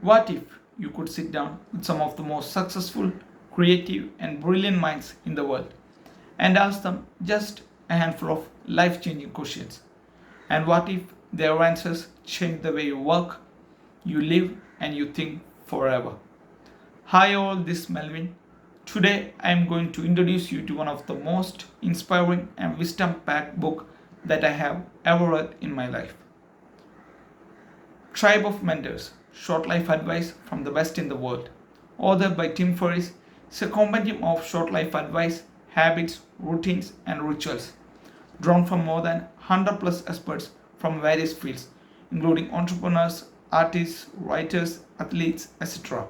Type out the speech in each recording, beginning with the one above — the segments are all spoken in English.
What if you could sit down with some of the most successful, creative, and brilliant minds in the world and ask them just a handful of life changing questions? And what if their answers change the way you work, you live, and you think forever? Hi, all, this is Melvin. Today, I am going to introduce you to one of the most inspiring and wisdom packed book that I have ever read in my life. Tribe of Mentors, Short Life Advice from the Best in the World. Authored by Tim Ferriss, is a compendium of short life advice, habits, routines, and rituals, drawn from more than 100 plus experts from various fields, including entrepreneurs, artists, writers, athletes, etc.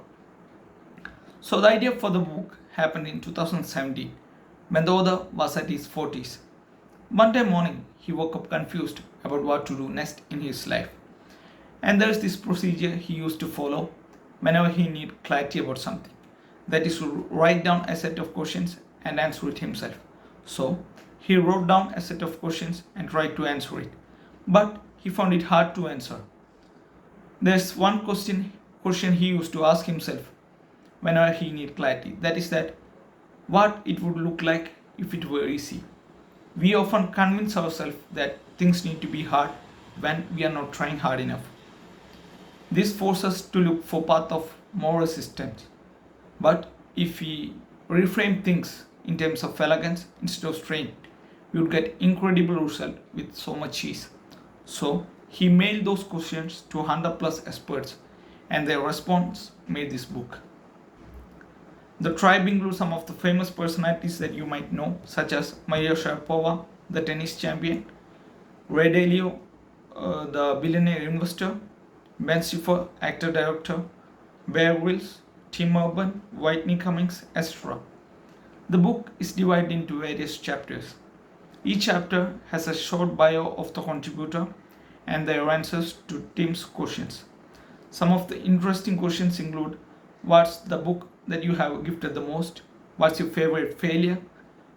So, the idea for the book happened in 2017 when the author was at his 40s. Monday morning, he woke up confused about what to do next in his life. And there is this procedure he used to follow whenever he needed clarity about something. That is to write down a set of questions and answer it himself. So he wrote down a set of questions and tried to answer it. But he found it hard to answer. There's one question he used to ask himself whenever he needed clarity. That is that what it would look like if it were easy. We often convince ourselves that things need to be hard when we are not trying hard enough. This forces us to look for path of more resistance. But if we reframe things in terms of elegance instead of strain, we would get incredible result with so much ease. So he mailed those questions to 100 plus experts and their response made this book. The tribe includes some of the famous personalities that you might know, such as Maria Sharapova, the tennis champion, Ray Dalio, the billionaire investor, Ben Stifler, actor-director, Bear Grylls, Tim Urban, Whitney Cummings, etc. The book is divided into various chapters. Each chapter has a short bio of the contributor and their answers to Tim's questions. Some of the interesting questions include: what's the book that you have gifted the most? What's your favorite failure?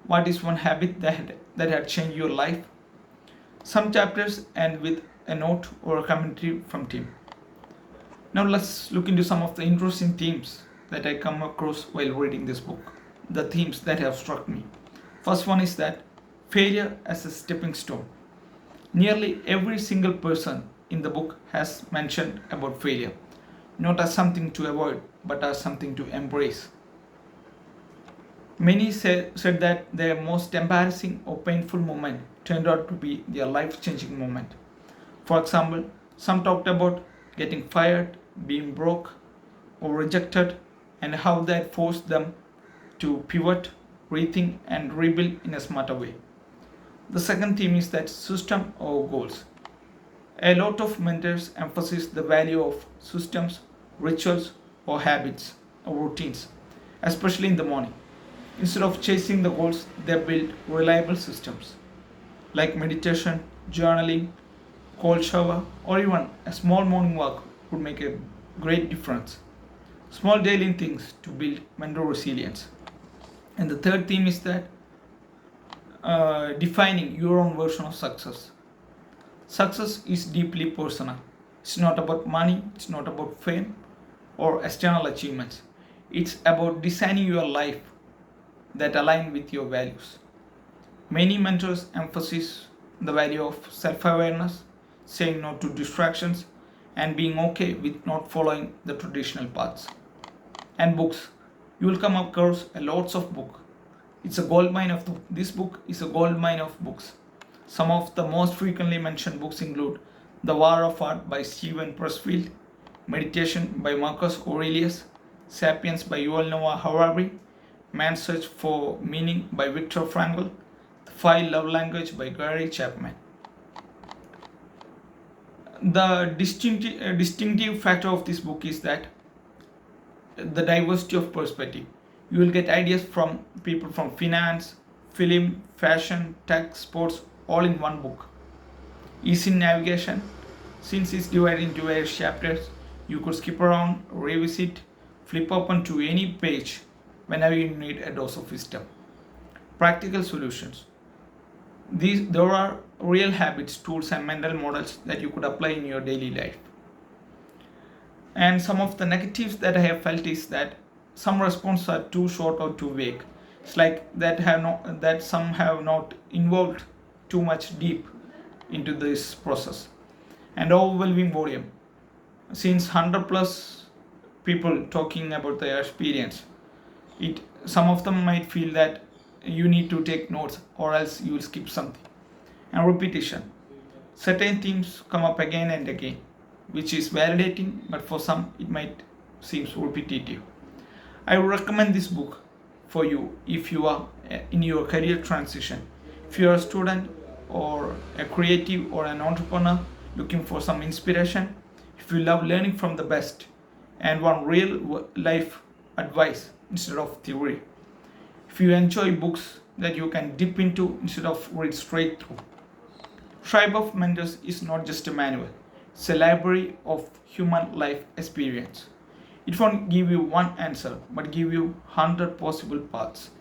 What is one habit that had changed your life? Some chapters end with a note or a commentary from Tim. Now let's look into some of the interesting themes that I come across while reading this book. The themes that have struck me. First one is that failure as a stepping stone. Nearly every single person in the book has mentioned about failure, not as something to avoid, but as something to embrace. Many said that their most embarrassing or painful moment turned out to be their life-changing moment. For example, some talked about getting fired, being broke, or rejected, and how that forced them to pivot, rethink, and rebuild in a smarter way. The second theme is that system or goals. A lot of mentors emphasize the value of systems, rituals, or habits or routines, especially in the morning. Instead of chasing the goals, they build reliable systems like meditation, journaling, cold shower, or even a small morning walk would make a great difference. Small daily things to build mental resilience. And the third theme is that defining your own version of success. Success is deeply personal. It's not about money, it's not about fame or external achievements. It's about designing your life that align with your values. Many mentors emphasize the value of self-awareness, saying no to distractions, and being okay with not following the traditional paths. And books. You will come across a lots of books. This book is a gold mine of books. Some of the most frequently mentioned books include The War of Art by Stephen Pressfield, Meditation by Marcus Aurelius, Sapiens by Yuval Noah Harari, Man's Search for Meaning by Viktor Frankl, The Five Love Language by Gary Chapman. The distinctive factor of this book is that the diversity of perspective. You will get ideas from people from finance, film, fashion, tech, sports, all in one book. Easy navigation. Since it's divided into various chapters, you could skip around, revisit, flip open to any page whenever you need a dose of wisdom. Practical solutions. There are real habits, tools, and mental models that you could apply in your daily life. And some of the negatives that I have felt is that some responses are too short or too vague. It's like that some have not involved too much deep into this process. And overwhelming volume. Since 100 plus people talking about their experience, it some of them might feel that you need to take notes or else you will skip something. And repetition. Certain themes come up again and again, which is validating, but for some it might seem repetitive. I would recommend this book for you if you are in your career transition. If you are a student or a creative or an entrepreneur looking for some inspiration, if you love learning from the best and want real life advice instead of theory, if you enjoy books that you can dip into instead of read straight through. Tribe of Mentors is not just a manual, it's a library of human life experience. It won't give you one answer, but give you 100 possible paths.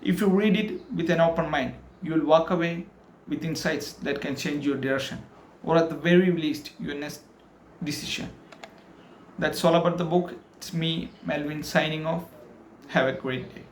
If you read it with an open mind, you will walk away with insights that can change your direction, or at the very least, your next decision. That's all about the book. It's me, Melvin, signing off. Have a great day.